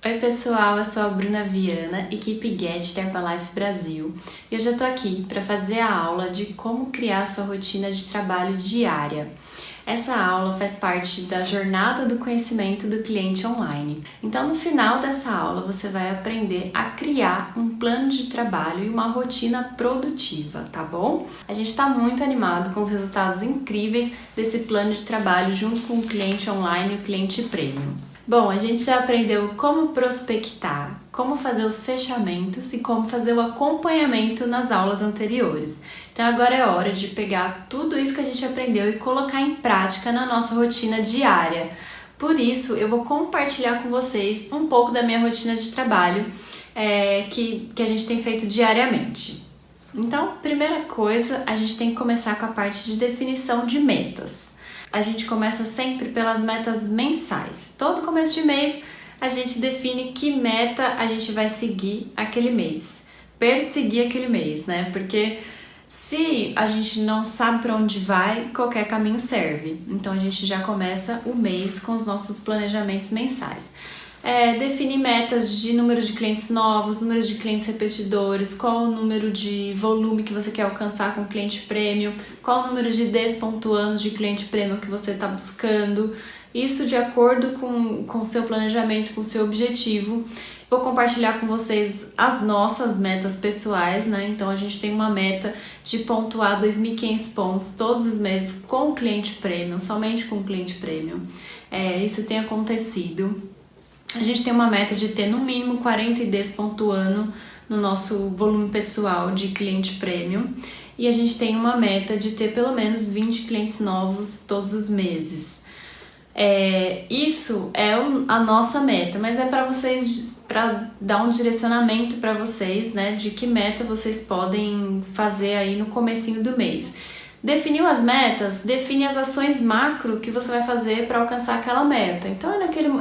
Oi pessoal, eu sou a Bruna Viana, equipe Get da Herbalife Brasil, e hoje eu tô aqui para fazer a aula de como criar sua rotina de trabalho diária. Essa aula faz parte da jornada do conhecimento do cliente online. Então, no final dessa aula, você vai aprender a criar um plano de trabalho e uma rotina produtiva, tá bom? A gente está muito animado com os resultados incríveis desse plano de trabalho junto com o cliente online e o cliente premium. Bom, a gente já aprendeu como prospectar, como fazer os fechamentos e como fazer o acompanhamento nas aulas anteriores. Então agora é hora de pegar tudo isso que a gente aprendeu e colocar em prática na nossa rotina diária. Por isso, eu vou compartilhar com vocês um pouco da minha rotina de trabalho que a gente tem feito diariamente. Então, primeira coisa, a gente tem que começar com a parte de definição de metas. A gente começa sempre pelas metas mensais. Todo começo de mês a gente define que meta a gente vai seguir aquele mês, perseguir aquele mês, né? Porque se a gente não sabe para onde vai, qualquer caminho serve. Então a gente já começa o mês com os nossos planejamentos mensais. Definir metas de número de clientes novos, número de clientes repetidores, qual o número de volume que você quer alcançar com o cliente premium, qual o número de despontuanos de cliente premium que você está buscando, isso de acordo com o seu planejamento, com o seu objetivo. Vou compartilhar com vocês as nossas metas pessoais, né? Então a gente tem uma meta de pontuar 2.500 pontos todos os meses com o cliente premium, somente com o cliente premium. Isso tem acontecido. A gente tem uma meta de ter no mínimo 40 IDs pontuando no nosso volume pessoal de cliente premium e a gente tem uma meta de ter pelo menos 20 clientes novos todos os meses. Isso é a nossa meta, mas é para vocês, para dar um direcionamento para vocês, né, de que meta vocês podem fazer aí no comecinho do mês. Definiu as metas, define as ações macro que você vai fazer para alcançar aquela meta. Então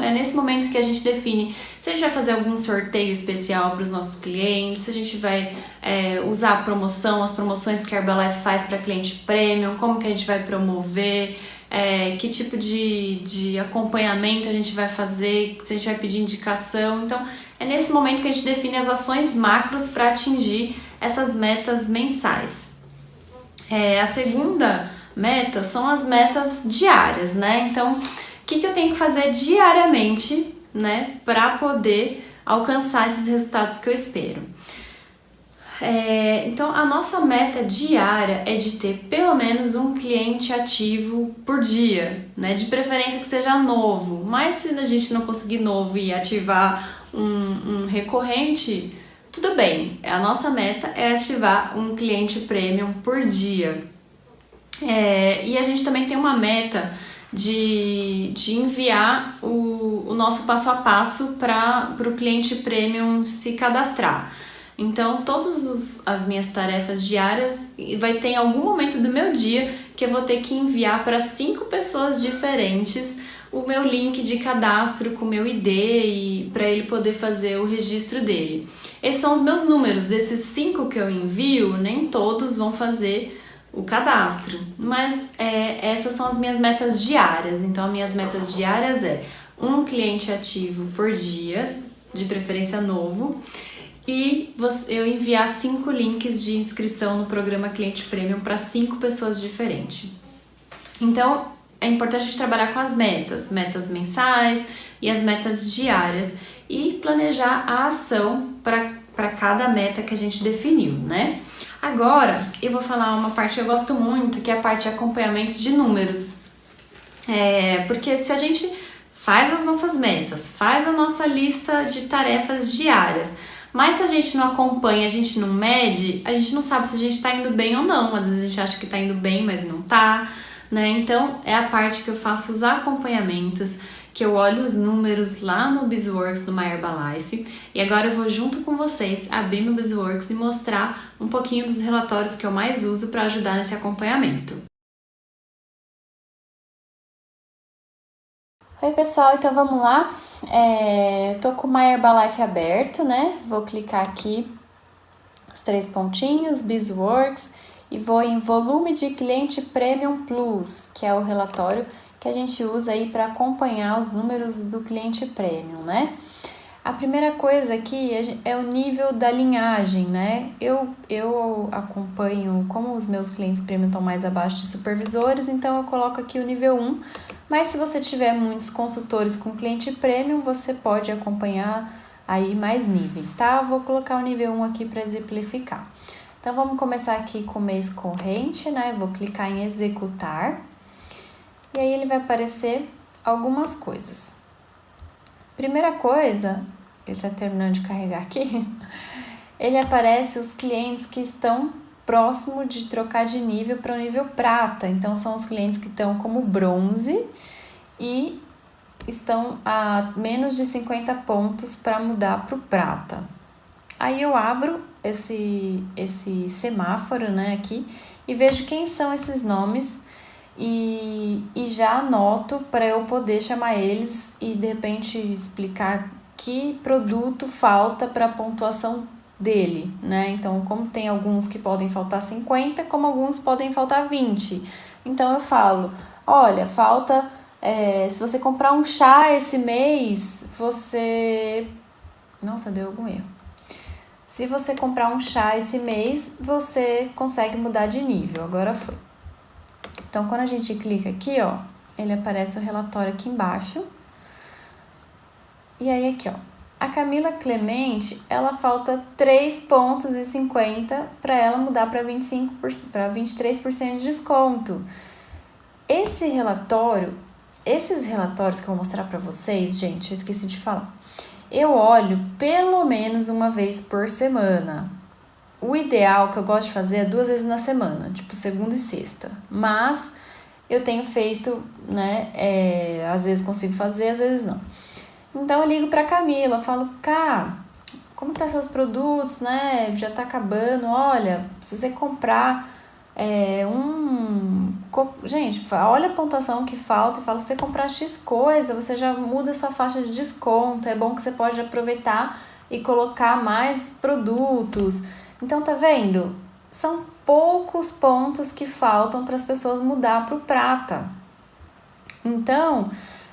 é nesse momento que a gente define se a gente vai fazer algum sorteio especial para os nossos clientes, se a gente vai usar a promoção, as promoções que a Herbalife faz para cliente premium, como que a gente vai promover, que tipo de acompanhamento a gente vai fazer, se a gente vai pedir indicação. Então é nesse momento que a gente define as ações macros para atingir essas metas mensais. A segunda meta são as metas diárias, né? Então, o que eu tenho que fazer diariamente, né, para poder alcançar esses resultados que eu espero? Então, a nossa meta diária é de ter pelo menos um cliente ativo por dia, né? De preferência que seja novo, mas se a gente não conseguir novo e ativar um recorrente, tudo bem, a nossa meta é ativar um cliente premium por dia. E a gente também tem uma meta de enviar o nosso passo a passo para o cliente premium se cadastrar. Então, todas as minhas tarefas diárias vai ter em algum momento do meu dia que eu vou ter que enviar para 5 pessoas diferentes o meu link de cadastro com o meu ID e para ele poder fazer o registro dele. Esses são os meus números. Desses 5 que eu envio, nem todos vão fazer o cadastro, mas essas são as minhas metas diárias. Então, as minhas metas diárias um cliente ativo por dia, de preferência novo, e eu enviar 5 links de inscrição no programa Cliente Premium para 5 pessoas diferentes. Então, é importante a gente trabalhar com as metas mensais e as metas diárias e planejar a ação para cada meta que a gente definiu, né? Agora, eu vou falar uma parte que eu gosto muito, que é a parte de acompanhamento de números. Porque se a gente faz as nossas metas, faz a nossa lista de tarefas diárias, mas se a gente não acompanha, a gente não mede, a gente não sabe se a gente está indo bem ou não. Às vezes a gente acha que está indo bem, mas não está, né? Então, é a parte que eu faço os acompanhamentos, que eu olho os números lá no BizWorks do My Herbalife. E agora eu vou junto com vocês abrir meu BizWorks e mostrar um pouquinho dos relatórios que eu mais uso para ajudar nesse acompanhamento. Oi pessoal, então vamos lá. Eu tô com o My Herbalife aberto, né? Vou clicar aqui os 3 pontinhos, BizWorks, e vou em volume de cliente Premium Plus, que é o relatório que a gente usa aí para acompanhar os números do cliente Premium, né? A primeira coisa aqui é o nível da linhagem, né? Eu acompanho, como os meus clientes premium estão mais abaixo de supervisores, então eu coloco aqui o nível 1, mas se você tiver muitos consultores com cliente premium, você pode acompanhar aí mais níveis, tá? Eu vou colocar o nível 1 aqui para exemplificar. Então, vamos começar aqui com o mês corrente, né? Vou clicar em executar, e aí ele vai aparecer algumas coisas. Primeira coisa, ele está terminando de carregar aqui, ele aparece os clientes que estão próximo de trocar de nível para o nível prata. Então, são os clientes que estão como bronze e estão a menos de 50 pontos para mudar para o prata. Aí eu abro esse semáforo, né, aqui, e vejo quem são esses nomes e já anoto para eu poder chamar eles e de repente explicar que produto falta para a pontuação dele, né? Então, como tem alguns que podem faltar 50, como alguns podem faltar 20. Então, eu falo, olha, falta... se você comprar um chá esse mês, você... Nossa, deu algum erro. Se você comprar um chá esse mês, você consegue mudar de nível. Agora foi. Então, quando a gente clica aqui, ó, ele aparece o relatório aqui embaixo. E aí, aqui, ó, a Camila Clemente, ela falta 3,50 pontos para ela mudar para 23% de desconto. Esses relatórios que eu vou mostrar para vocês, gente, eu esqueci de falar. Eu olho pelo menos uma vez por semana. O ideal que eu gosto de fazer é 2 vezes na semana, tipo segunda e sexta. Mas eu tenho feito, né, às vezes consigo fazer, às vezes não. Então eu ligo pra Camila, falo, como tá seus produtos, né, já tá acabando, olha, se você comprar Gente, olha a pontuação que falta e fala, se você comprar X coisa, você já muda a sua faixa de desconto, é bom que você pode aproveitar e colocar mais produtos. Então, tá vendo? São poucos pontos que faltam para as pessoas mudar para o prata. Então,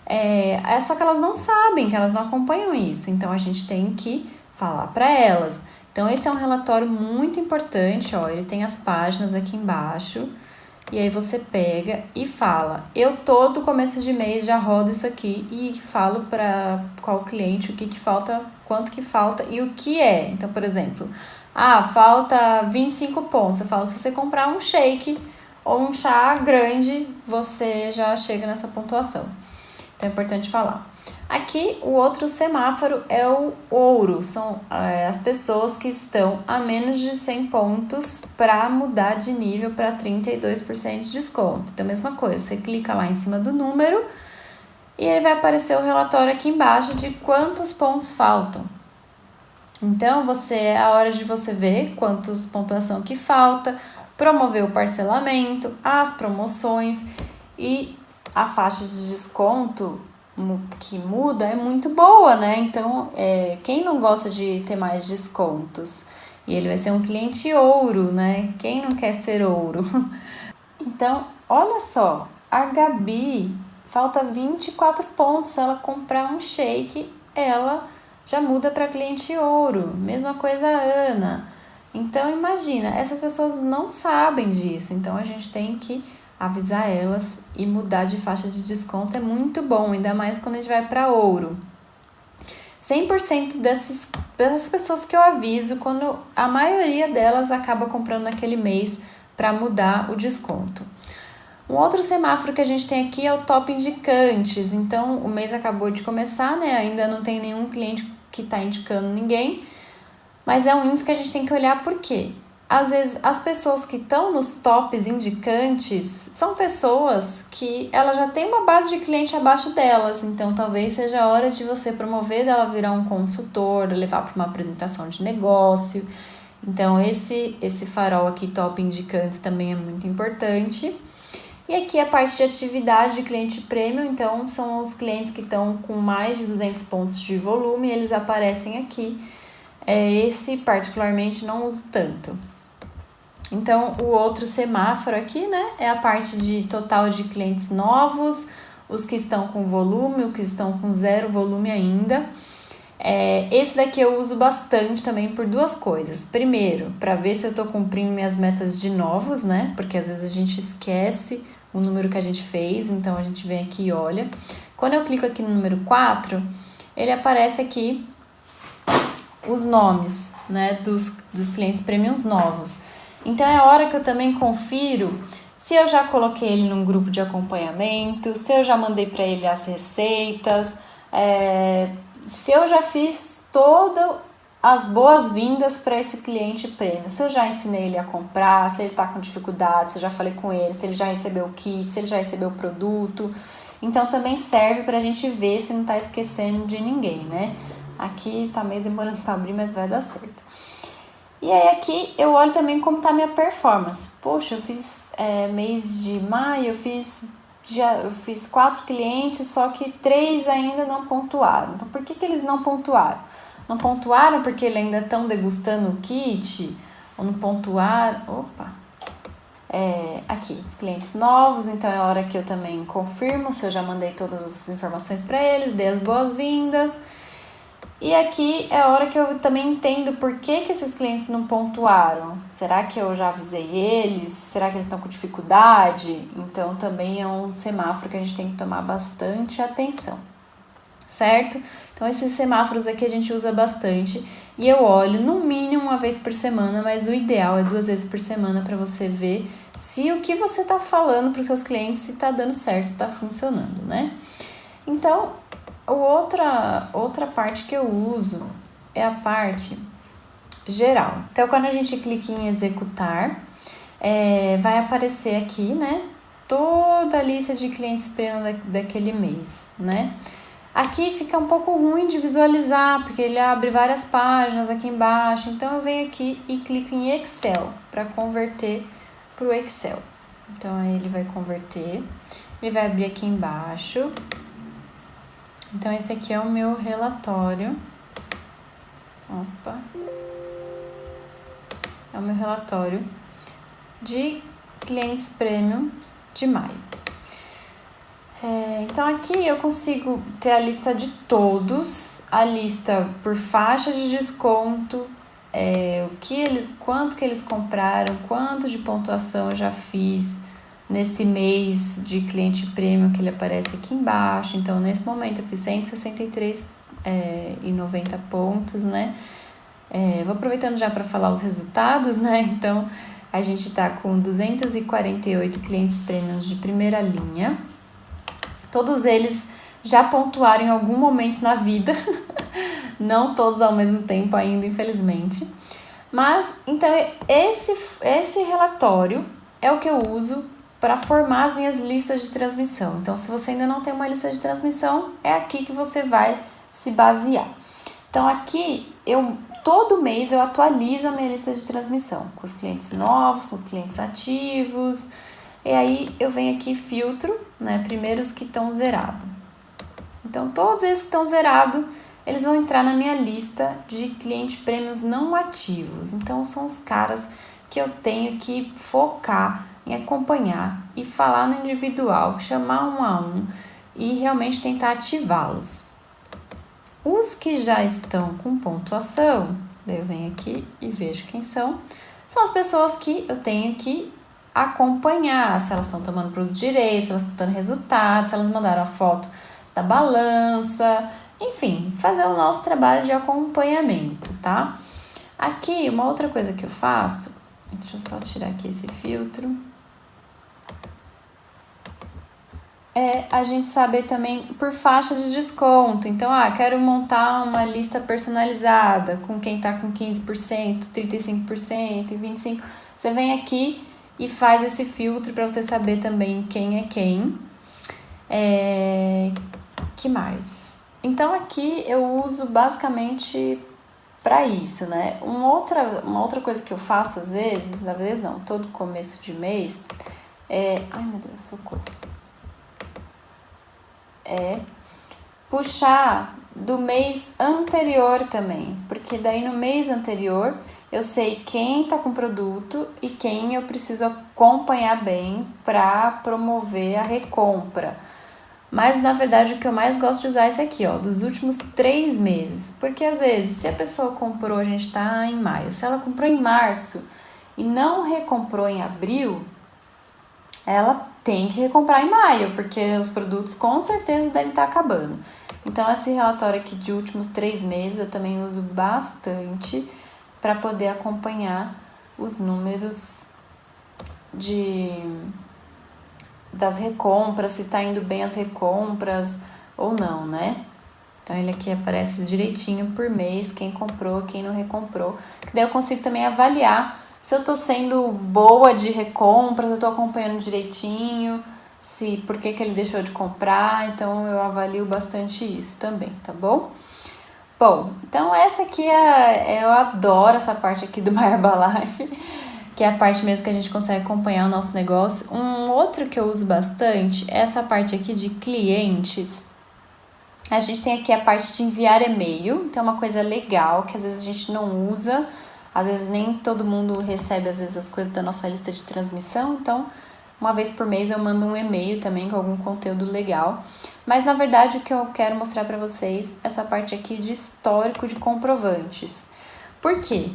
é só que elas não sabem, que elas não acompanham isso. Então, a gente tem que falar para elas. Então, esse é um relatório muito importante, ó, ele tem as páginas aqui embaixo, e aí você pega e fala. Eu todo começo de mês já rodo isso aqui e falo para qual cliente o que falta, quanto que falta e o que é. Então, por exemplo, falta 25 pontos. Eu falo, se você comprar um shake ou um chá grande, você já chega nessa pontuação. Então, é importante falar. Aqui, o outro semáforo é o ouro, são as pessoas que estão a menos de 100 pontos para mudar de nível para 32% de desconto. Então, a mesma coisa, você clica lá em cima do número e ele vai aparecer o relatório aqui embaixo de quantos pontos faltam. Então, é a hora de você ver quantos pontuação que falta, promover o parcelamento, as promoções e a faixa de desconto que muda é muito boa, né? Então, quem não gosta de ter mais descontos? E ele vai ser um cliente ouro, né? Quem não quer ser ouro? Então, olha só, a Gabi, falta 24 pontos. Se ela comprar um shake, ela já muda para cliente ouro. Mesma coisa a Ana. Então, imagina, essas pessoas não sabem disso. Então, a gente tem que avisar elas e mudar de faixa de desconto é muito bom, ainda mais quando a gente vai para ouro. 100% dessas pessoas que eu aviso, quando a maioria delas acaba comprando naquele mês para mudar o desconto. Um outro semáforo que a gente tem aqui é o top indicantes. Então, o mês acabou de começar, né? Ainda não tem nenhum cliente que está indicando ninguém, mas é um índice que a gente tem que olhar por quê? Às vezes, as pessoas que estão nos tops indicantes são pessoas que elas já têm uma base de cliente abaixo delas. Então, talvez seja a hora de você promover dela virar um consultor, levar para uma apresentação de negócio. Então, esse farol aqui, top indicantes, também é muito importante. E aqui a parte de atividade de cliente premium. Então, são os clientes que estão com mais de 200 pontos de volume, eles aparecem aqui. Esse, particularmente, não uso tanto. Então, o outro semáforo aqui, né, é a parte de total de clientes novos, os que estão com volume, os que estão com zero volume ainda. Esse daqui eu uso bastante também por duas coisas. Primeiro, para ver se eu tô cumprindo minhas metas de novos, né? Porque às vezes a gente esquece o número que a gente fez, então a gente vem aqui e olha. Quando eu clico aqui no número 4, ele aparece aqui os nomes, né, dos clientes premiums novos. Então é a hora que eu também confiro se eu já coloquei ele num grupo de acompanhamento, se eu já mandei para ele as receitas, se eu já fiz todas as boas-vindas para esse cliente prêmio, se eu já ensinei ele a comprar, se ele está com dificuldade, se eu já falei com ele, se ele já recebeu o kit, se ele já recebeu o produto. Então também serve para a gente ver se não está esquecendo de ninguém, né? Aqui tá meio demorando para abrir, mas vai dar certo. E aí aqui eu olho também como tá a minha performance. Poxa, eu fiz mês de maio, eu fiz 4 clientes, só que 3 ainda não pontuaram. Então por que eles não pontuaram? Não pontuaram porque eles ainda estão degustando o kit? Ou não pontuaram? Opa! Aqui, os clientes novos, então é a hora que eu também confirmo se eu já mandei todas as informações para eles, dei as boas-vindas. E aqui é a hora que eu também entendo por que esses clientes não pontuaram. Será que eu já avisei eles? Será que eles estão com dificuldade? Então também é um semáforo que a gente tem que tomar bastante atenção, certo? Então esses semáforos aqui a gente usa bastante e eu olho no mínimo uma vez por semana, mas o ideal é 2 vezes por semana para você ver se o que você está falando para os seus clientes se está dando certo, se está funcionando, né? Então, outra parte que eu uso é a parte geral. Então, quando a gente clica em executar, vai aparecer aqui, né, toda a lista de clientes premium daquele mês, né? Aqui fica um pouco ruim de visualizar, porque ele abre várias páginas aqui embaixo. Então, eu venho aqui e clico em Excel para converter para o Excel. Então, aí ele vai converter, ele vai abrir aqui embaixo. Então, esse aqui é o meu relatório. É o meu relatório de clientes premium de maio. Então, aqui eu consigo ter a lista de todos, a lista por faixa de desconto, quanto que eles compraram, quanto de pontuação eu já fiz nesse mês de cliente premium que ele aparece aqui embaixo. Então, nesse momento eu fiz 163,90 pontos, né? Vou aproveitando já para falar os resultados, né? Então, a gente tá com 248 clientes premiums de primeira linha. Todos eles já pontuaram em algum momento na vida, não todos ao mesmo tempo ainda, infelizmente. Mas, então, esse relatório é o que eu uso para formar as minhas listas de transmissão. Então, se você ainda não tem uma lista de transmissão, é aqui que você vai se basear. Então, aqui, todo mês eu atualizo a minha lista de transmissão, com os clientes novos, com os clientes ativos. E aí, eu venho aqui e filtro, né, primeiro os que estão zerados. Então, todos esses que estão zerados, eles vão entrar na minha lista de clientes prêmios não ativos. Então, são os caras que eu tenho que focar em acompanhar e falar no individual, chamar um a um e realmente tentar ativá-los. Os que já estão com pontuação, daí eu venho aqui e vejo quem são as pessoas que eu tenho que acompanhar, se elas estão tomando produto direito, se elas estão dando resultado, se elas mandaram a foto da balança, enfim, fazer o nosso trabalho de acompanhamento, tá? Aqui, uma outra coisa que eu faço, deixa eu só tirar aqui esse filtro, é a gente saber também por faixa de desconto. Então, quero montar uma lista personalizada com quem tá com 15%, 35% e 25%. Você vem aqui e faz esse filtro para você saber também quem é quem. Que mais? Então, aqui eu uso basicamente para isso, né? Uma outra coisa que eu faço às vezes não, todo começo de mês, ai meu Deus, socorro. Puxar do mês anterior também, porque daí no mês anterior eu sei quem tá com produto e quem eu preciso acompanhar bem para promover a recompra. Mas, na verdade, o que eu mais gosto de usar é esse aqui, ó, dos últimos 3 meses. Porque, às vezes, se a pessoa comprou, a gente tá em maio, se ela comprou em março e não recomprou em abril, ela tem que recomprar em maio, porque os produtos com certeza devem estar acabando. Então, esse relatório aqui de últimos 3 meses eu também uso bastante para poder acompanhar os números das recompras, se tá indo bem as recompras ou não, né? Então, ele aqui aparece direitinho por mês, quem comprou, quem não recomprou. Daí eu consigo também avaliar se eu tô sendo boa de recompras, eu tô acompanhando direitinho, por que ele deixou de comprar. Então, eu avalio bastante isso também, tá bom? Bom, então essa aqui eu adoro essa parte aqui do My Herbalife, que é a parte mesmo que a gente consegue acompanhar o nosso negócio. Um outro que eu uso bastante é essa parte aqui de clientes. A gente tem aqui a parte de enviar e-mail, então é uma coisa legal que às vezes a gente não usa, às vezes nem todo mundo recebe às vezes as coisas da nossa lista de transmissão, então uma vez por mês eu mando um e-mail também com algum conteúdo legal. Mas na verdade o que eu quero mostrar para vocês é essa parte aqui de histórico de comprovantes. Por quê?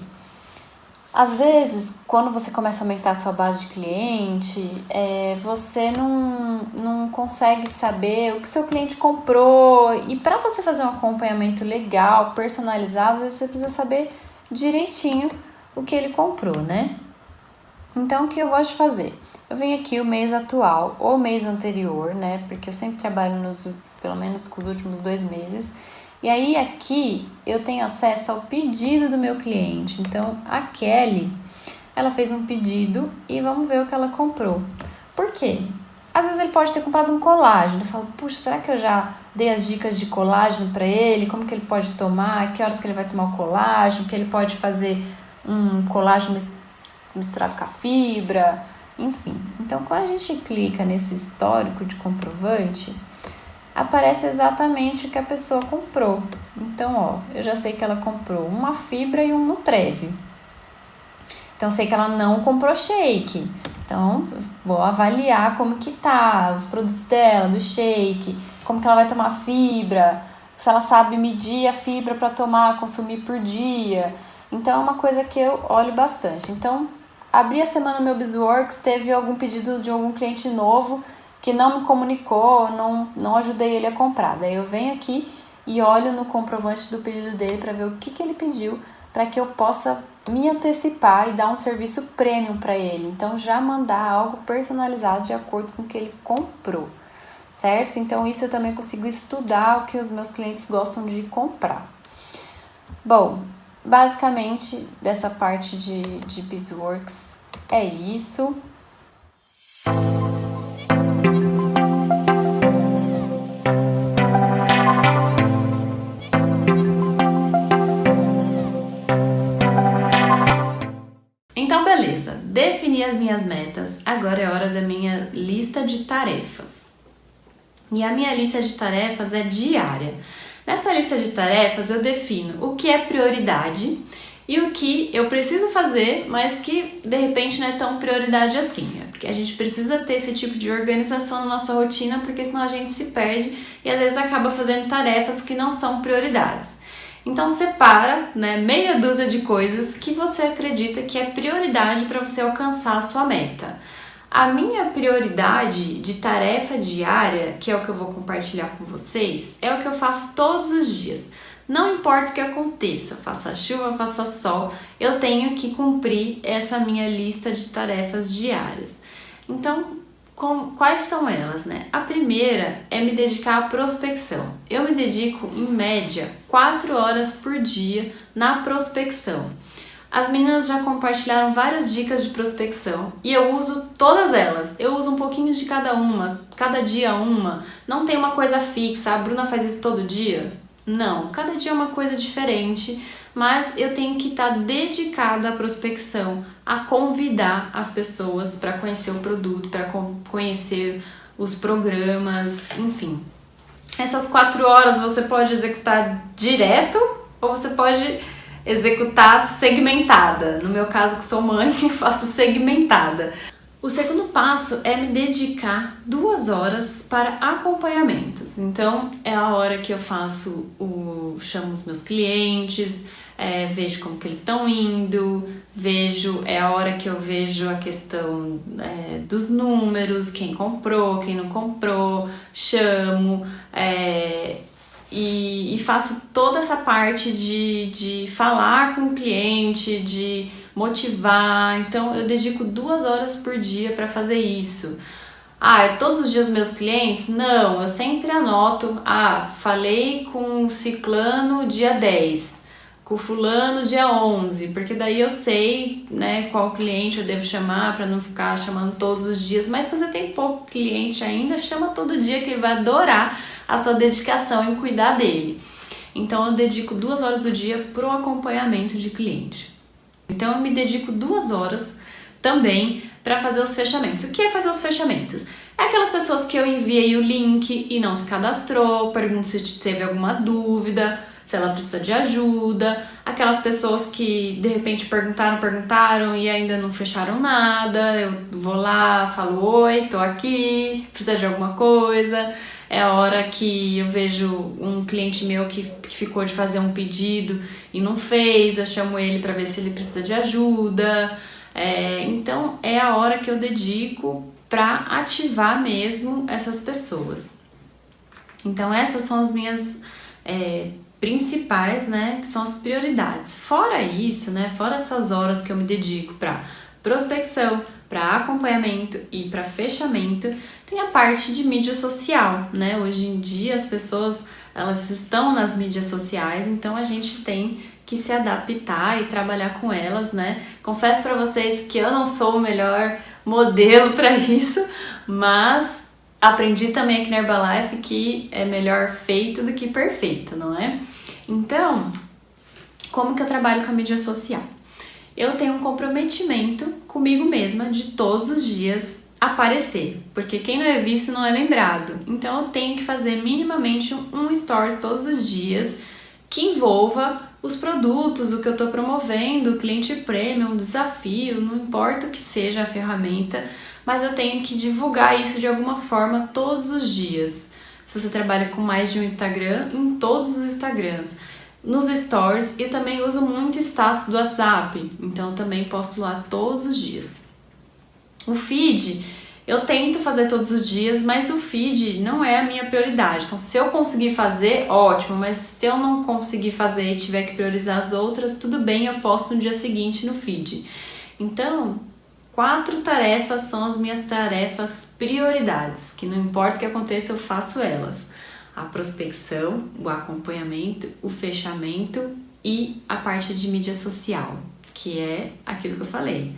Às vezes, quando você começa a aumentar a sua base de cliente, você não consegue saber o que seu cliente comprou. E para você fazer um acompanhamento legal, personalizado, às vezes você precisa saber direitinho o que ele comprou, né? Então, o que eu gosto de fazer? Eu venho aqui o mês atual ou mês anterior, né? Porque eu sempre trabalho pelo menos com os últimos 2 meses. E aí aqui eu tenho acesso ao pedido do meu cliente. Então a Kelly, ela fez um pedido e vamos ver o que ela comprou. Por quê? Às vezes ele pode ter comprado um colágeno. Eu falo, puxa, será que eu já dei as dicas de colágeno para ele? Como que ele pode tomar? Que horas que ele vai tomar o colágeno? Que ele pode fazer um colágeno misturado com a fibra? Enfim. Então quando a gente clica nesse histórico de comprovante, aparece exatamente o que a pessoa comprou. Então, ó, eu já sei que ela comprou uma fibra e um Nutreve. Então, sei que ela não comprou shake. Então, vou avaliar como que tá os produtos dela, do shake, como que ela vai tomar fibra, se ela sabe medir a fibra para consumir por dia. Então, é uma coisa que eu olho bastante. Então, abri a semana no meu BizWorks, teve algum pedido de algum cliente novo que não me comunicou, não ajudei ele a comprar. Daí eu venho aqui e olho no comprovante do pedido dele para ver o que ele pediu, para que eu possa me antecipar e dar um serviço premium para ele. Então, já mandar algo personalizado de acordo com o que ele comprou, certo? Então, isso eu também consigo estudar o que os meus clientes gostam de comprar. Bom, basicamente, dessa parte de BizWorks é isso. Então, beleza, defini as minhas metas, agora é hora da minha lista de tarefas. E a minha lista de tarefas é diária. Nessa lista de tarefas eu defino o que é prioridade e o que eu preciso fazer, mas que de repente não é tão prioridade assim. Porque a gente precisa ter esse tipo de organização na nossa rotina, porque senão a gente se perde e às vezes acaba fazendo tarefas que não são prioridades. Então separa, né, meia dúzia de coisas que você acredita que é prioridade para você alcançar a sua meta. A minha prioridade de tarefa diária, que é o que eu vou compartilhar com vocês, é o que eu faço todos os dias. Não importa o que aconteça, faça chuva, faça sol, eu tenho que cumprir essa minha lista de tarefas diárias. Então, quais são elas, né? A primeira é me dedicar à prospecção. Eu me dedico, em média, 4 horas por dia na prospecção. As meninas já compartilharam várias dicas de prospecção e eu uso todas elas. Eu uso um pouquinho de cada uma, cada dia uma. Não tem uma coisa fixa, a Bruna faz isso todo dia? Não, cada dia é uma coisa diferente, mas eu tenho que estar dedicada à prospecção, a convidar as pessoas para conhecer o produto, para conhecer os programas, enfim. Essas 4 horas você pode executar direto ou você pode executar segmentada. No meu caso, que sou mãe, eu faço segmentada. O segundo passo é me dedicar 2 horas para acompanhamentos. Então, é a hora que eu chamo os meus clientes, vejo como que eles estão indo, é a hora que eu vejo a questão dos números, quem comprou, quem não comprou, chamo, e faço toda essa parte de falar com o cliente, de motivar. Então eu dedico 2 horas por dia para fazer isso. Todos os dias meus clientes? Não, eu sempre anoto. Falei com o ciclano dia 10, com o fulano dia 11, porque daí eu sei, né, qual cliente eu devo chamar para não ficar chamando todos os dias. Mas se você tem pouco cliente ainda, chama todo dia que ele vai adorar a sua dedicação em cuidar dele. Então eu dedico 2 horas do dia para o acompanhamento de cliente. Então eu me dedico 2 horas também para fazer os fechamentos. O que é fazer os fechamentos? É aquelas pessoas que eu enviei o link e não se cadastrou, pergunto se teve alguma dúvida, se ela precisa de ajuda, aquelas pessoas que de repente perguntaram e ainda não fecharam nada, eu vou lá, falo oi, tô aqui, precisa de alguma coisa. É a hora que eu vejo um cliente meu que ficou de fazer um pedido e não fez, eu chamo ele para ver se ele precisa de ajuda. Então é a hora que eu dedico para ativar mesmo essas pessoas. Então essas são as minhas principais, né, que são as prioridades. Fora isso, né, fora essas horas que eu me dedico para prospecção, para acompanhamento e para fechamento, tem a parte de mídia social, né? Hoje em dia as pessoas, elas estão nas mídias sociais, então a gente tem que se adaptar e trabalhar com elas, né? Confesso para vocês que eu não sou o melhor modelo para isso, mas aprendi também aqui na Herbalife que é melhor feito do que perfeito, não é? Então, como que eu trabalho com a mídia social? Eu tenho um comprometimento comigo mesma de todos os dias aparecer, porque quem não é visto não é lembrado. Então eu tenho que fazer minimamente um stories todos os dias que envolva os produtos, o que eu estou promovendo, o cliente premium, um desafio, não importa o que seja a ferramenta, mas eu tenho que divulgar isso de alguma forma todos os dias. Se você trabalha com mais de um Instagram, em todos os Instagrams. Nos stories, eu também uso muito status do WhatsApp, então eu também posto lá todos os dias. O feed, eu tento fazer todos os dias, mas o feed não é a minha prioridade. Então, se eu conseguir fazer, ótimo, mas se eu não conseguir fazer e tiver que priorizar as outras, tudo bem, eu posto no dia seguinte no feed. Então, 4 tarefas são as minhas tarefas prioridades, que não importa o que aconteça, eu faço elas. A prospecção, o acompanhamento, o fechamento e a parte de mídia social, que é aquilo que eu falei,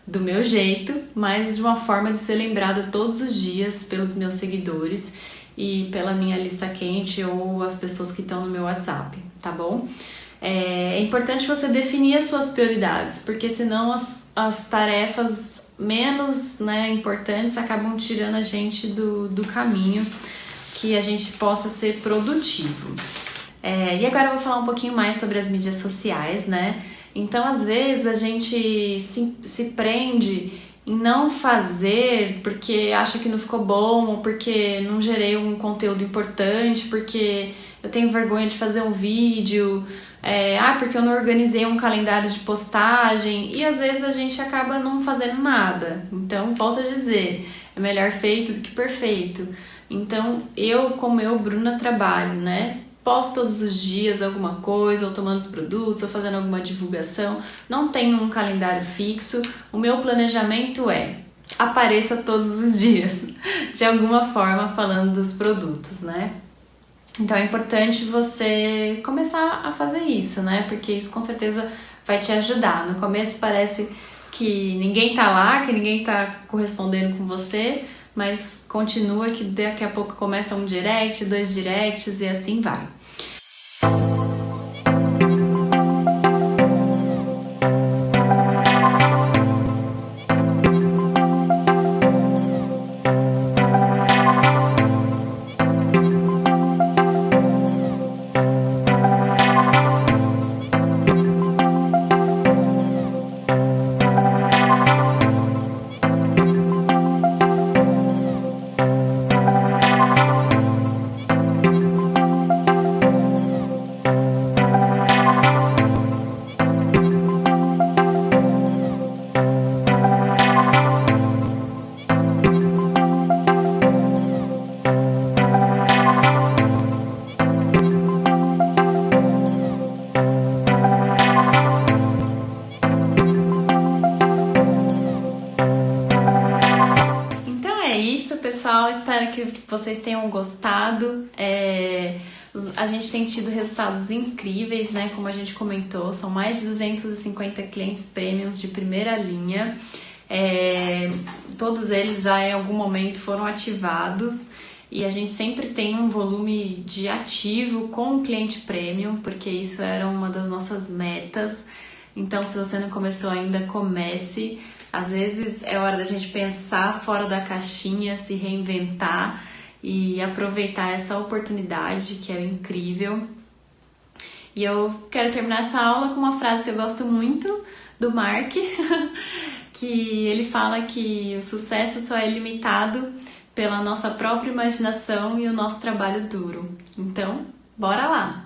do meu jeito, mas de uma forma de ser lembrada todos os dias pelos meus seguidores e pela minha lista quente ou as pessoas que estão no meu WhatsApp, tá bom? É importante você definir as suas prioridades, porque senão as tarefas menos, né, importantes acabam tirando a gente do caminho que a gente possa ser produtivo. E agora eu vou falar um pouquinho mais sobre as mídias sociais, né? Então, às vezes, a gente se prende em não fazer porque acha que não ficou bom, ou porque não gerei um conteúdo importante, porque eu tenho vergonha de fazer um vídeo, porque eu não organizei um calendário de postagem, e às vezes a gente acaba não fazendo nada. Então, volto a dizer, é melhor feito do que perfeito. Então, Bruna, trabalho, né? Posto todos os dias alguma coisa, ou tomando os produtos, ou fazendo alguma divulgação. Não tenho um calendário fixo. O meu planejamento apareça todos os dias, de alguma forma, falando dos produtos, né? Então é importante você começar a fazer isso, né? Porque isso com certeza vai te ajudar. No começo parece que ninguém tá lá, que ninguém tá correspondendo com você, mas continua que daqui a pouco começa um direct, 2 directs e assim vai. pessoal, espero que vocês tenham gostado. A gente tem tido resultados incríveis, né? Como a gente comentou, são mais de 250 clientes premiums de primeira linha. Todos eles já em algum momento foram ativados e a gente sempre tem um volume de ativo com o cliente premium, porque isso era uma das nossas metas. Então, se você não começou ainda, comece. Às vezes é hora da gente pensar fora da caixinha, se reinventar e aproveitar essa oportunidade que é incrível. E eu quero terminar essa aula com uma frase que eu gosto muito do Mark, que ele fala que o sucesso só é limitado pela nossa própria imaginação e o nosso trabalho duro. Então, bora lá!